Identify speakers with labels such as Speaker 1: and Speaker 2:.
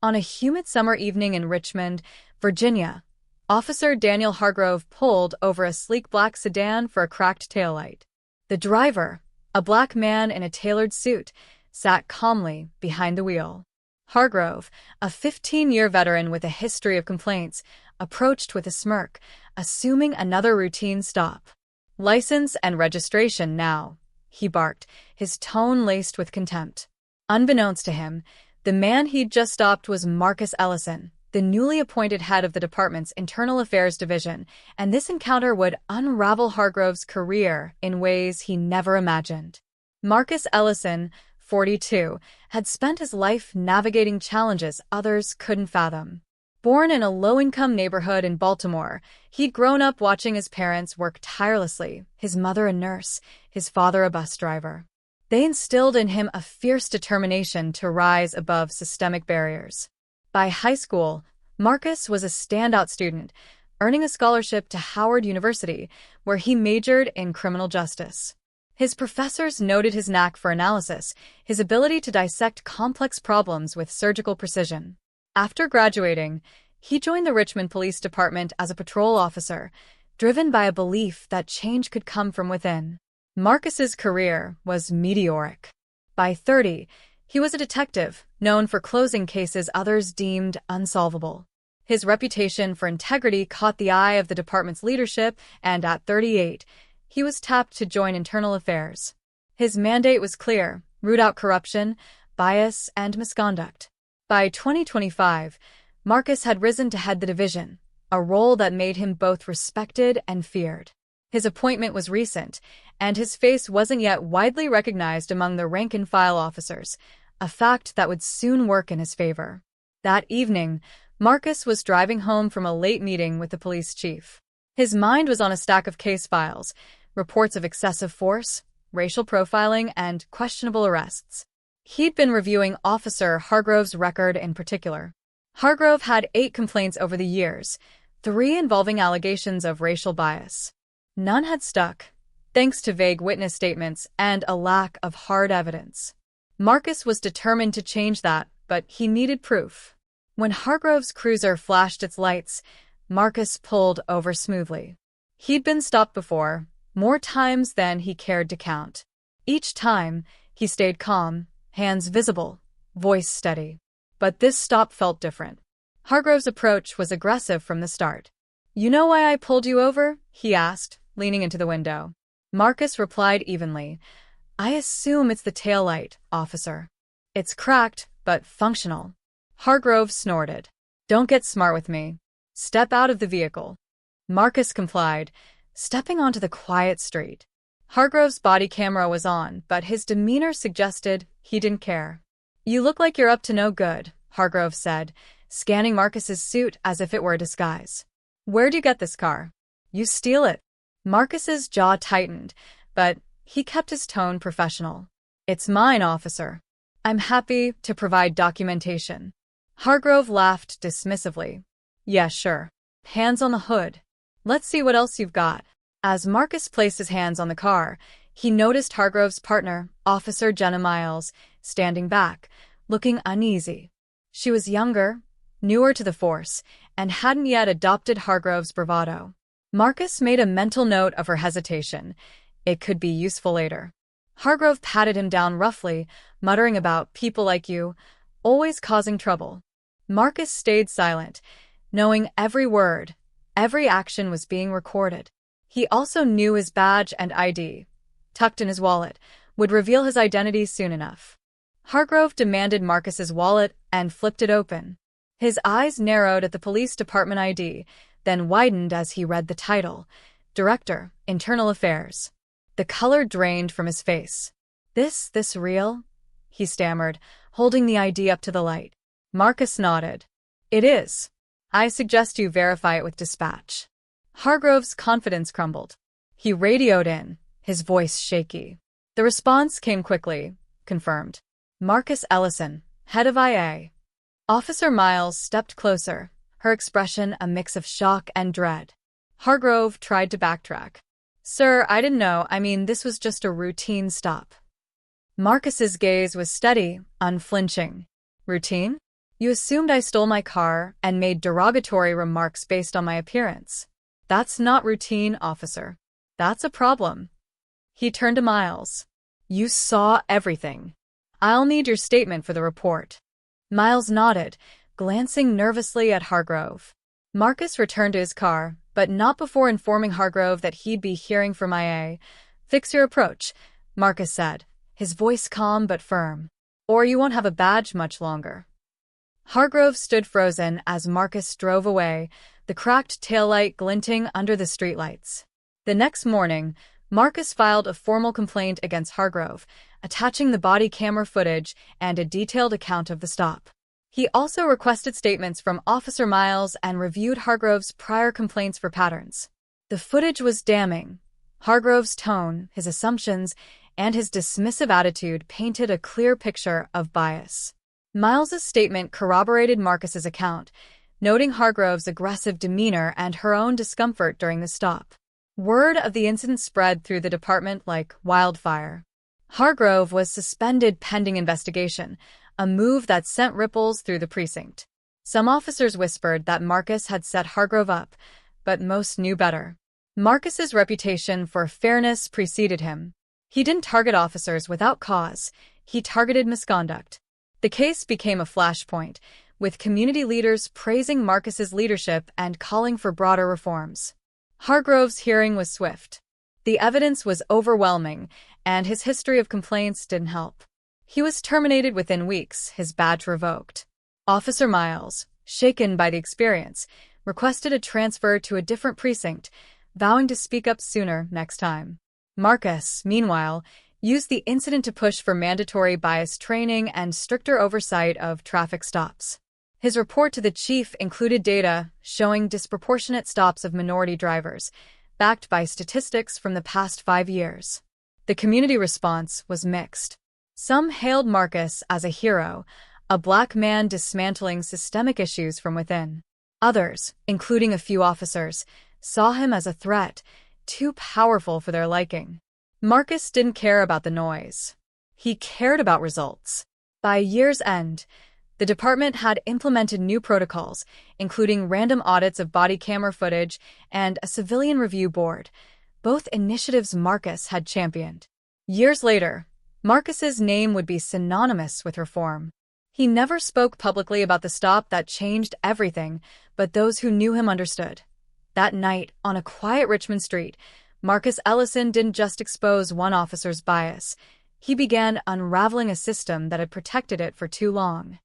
Speaker 1: On a humid summer evening in Richmond, Virginia, Officer Daniel Hargrove pulled over a sleek black sedan for a cracked taillight. The driver, a black man in a tailored suit, sat calmly behind the wheel. Hargrove, a 15-year veteran with a history of complaints, approached with a smirk, assuming another routine stop. "License and registration now," he barked, his tone laced with contempt. Unbeknownst to him, the man he'd just stopped was Marcus Ellison, the newly appointed head of the department's Internal Affairs Division, and this encounter would unravel Hargrove's career in ways he never imagined. Marcus Ellison, 42, had spent his life navigating challenges others couldn't fathom. Born in a low-income neighborhood in Baltimore, he'd grown up watching his parents work tirelessly, his mother a nurse, his father a bus driver. They instilled in him a fierce determination to rise above systemic barriers. By high school, Marcus was a standout student, earning a scholarship to Howard University, where he majored in criminal justice. His professors noted his knack for analysis, his ability to dissect complex problems with surgical precision. After graduating, he joined the Richmond Police Department as a patrol officer, driven by a belief that change could come from within. Marcus's career was meteoric. By 30, he was a detective, known for closing cases others deemed unsolvable. His reputation for integrity caught the eye of the department's leadership, and at 38, he was tapped to join Internal Affairs. His mandate was clear: root out corruption, bias, and misconduct. By 2025, Marcus had risen to head the division, a role that made him both respected and feared. His appointment was recent, and his face wasn't yet widely recognized among the rank-and-file officers, a fact that would soon work in his favor. That evening, Marcus was driving home from a late meeting with the police chief. His mind was on a stack of case files, reports of excessive force, racial profiling, and questionable arrests. He'd been reviewing Officer Hargrove's record in particular. Hargrove had 8 complaints over the years, 3 involving allegations of racial bias. None had stuck, thanks to vague witness statements and a lack of hard evidence. Marcus was determined to change that, but he needed proof. When Hargrove's cruiser flashed its lights, Marcus pulled over smoothly. He'd been stopped before, more times than he cared to count. Each time, he stayed calm, hands visible, voice steady. But this stop felt different. Hargrove's approach was aggressive from the start. "You know why I pulled you over?" he asked, leaning into the window. Marcus replied evenly, "I assume it's the taillight, officer. It's cracked, but functional." Hargrove snorted. "Don't get smart with me. Step out of the vehicle." Marcus complied, stepping onto the quiet street. Hargrove's body camera was on, but his demeanor suggested he didn't care. "You look like you're up to no good," Hargrove said, scanning Marcus's suit as if it were a disguise. "Where'd you get this car? You steal it." Marcus's jaw tightened, but he kept his tone professional. "It's mine, officer. I'm happy to provide documentation." Hargrove laughed dismissively. "Yeah, sure. Hands on the hood. Let's see what else you've got." As Marcus placed his hands on the car, he noticed Hargrove's partner, Officer Jenna Miles, standing back, looking uneasy. She was younger, newer to the force, and hadn't yet adopted Hargrove's bravado. Marcus made a mental note of her hesitation. It could be useful later. Hargrove patted him down roughly, muttering about "people like you," always causing trouble. Marcus stayed silent, knowing every word, every action was being recorded. He also knew his badge and ID, tucked in his wallet, would reveal his identity soon enough. Hargrove demanded Marcus's wallet and flipped it open. His eyes narrowed at the police department ID, then widened as he read the title, Director, Internal Affairs. The color drained from his face. This real?" he stammered, holding the ID up to the light. Marcus nodded. "It is. I suggest you verify it with dispatch." Hargrove's confidence crumbled. He radioed in, his voice shaky. The response came quickly, confirmed. "Marcus Ellison, head of IA." Officer Miles stepped closer, her expression a mix of shock and dread. Hargrove tried to backtrack. "Sir, I didn't know. This was just a routine stop." Marcus's gaze was steady, unflinching. "Routine? You assumed I stole my car and made derogatory remarks based on my appearance. That's not routine, officer. That's a problem. He turned to Miles. You saw everything. I'll need your statement for the report. Miles nodded, glancing nervously at Hargrove. Marcus returned to his car, but not before informing Hargrove that he'd be hearing from IA. Fix your approach, Marcus said, his voice calm but firm. Or you won't have a badge much longer. Hargrove stood frozen as Marcus drove away, the cracked taillight glinting under the streetlights. The next morning, Marcus filed a formal complaint against Hargrove, attaching the body camera footage and a detailed account of the stop. He also requested statements from Officer Miles and reviewed Hargrove's prior complaints for patterns. The footage was damning. Hargrove's tone, his assumptions, and his dismissive attitude painted a clear picture of bias. Miles's statement corroborated Marcus's account, noting Hargrove's aggressive demeanor and her own discomfort during the stop. Word of the incident spread through the department like wildfire. Hargrove was suspended pending investigation, a move that sent ripples through the precinct. Some officers whispered that Marcus had set Hargrove up, but most knew better. Marcus's reputation for fairness preceded him. He didn't target officers without cause, he targeted misconduct. The case became a flashpoint, with community leaders praising Marcus's leadership and calling for broader reforms. Hargrove's hearing was swift. The evidence was overwhelming, and his history of complaints didn't help. He was terminated within weeks, his badge revoked. Officer Miles, shaken by the experience, requested a transfer to a different precinct, vowing to speak up sooner next time. Marcus, meanwhile, used the incident to push for mandatory bias training and stricter oversight of traffic stops. His report to the chief included data showing disproportionate stops of minority drivers, backed by statistics from the past 5 years. The community response was mixed. Some hailed Marcus as a hero, a black man dismantling systemic issues from within. Others, including a few officers, saw him as a threat, too powerful for their liking. Marcus didn't care about the noise. He cared about results. By year's end, the department had implemented new protocols, including random audits of body camera footage and a civilian review board, both initiatives Marcus had championed. Years later, Marcus's name would be synonymous with reform. He never spoke publicly about the stop that changed everything, but those who knew him understood. That night, on a quiet Richmond street, Marcus Ellison didn't just expose one officer's bias. He began unraveling a system that had protected it for too long.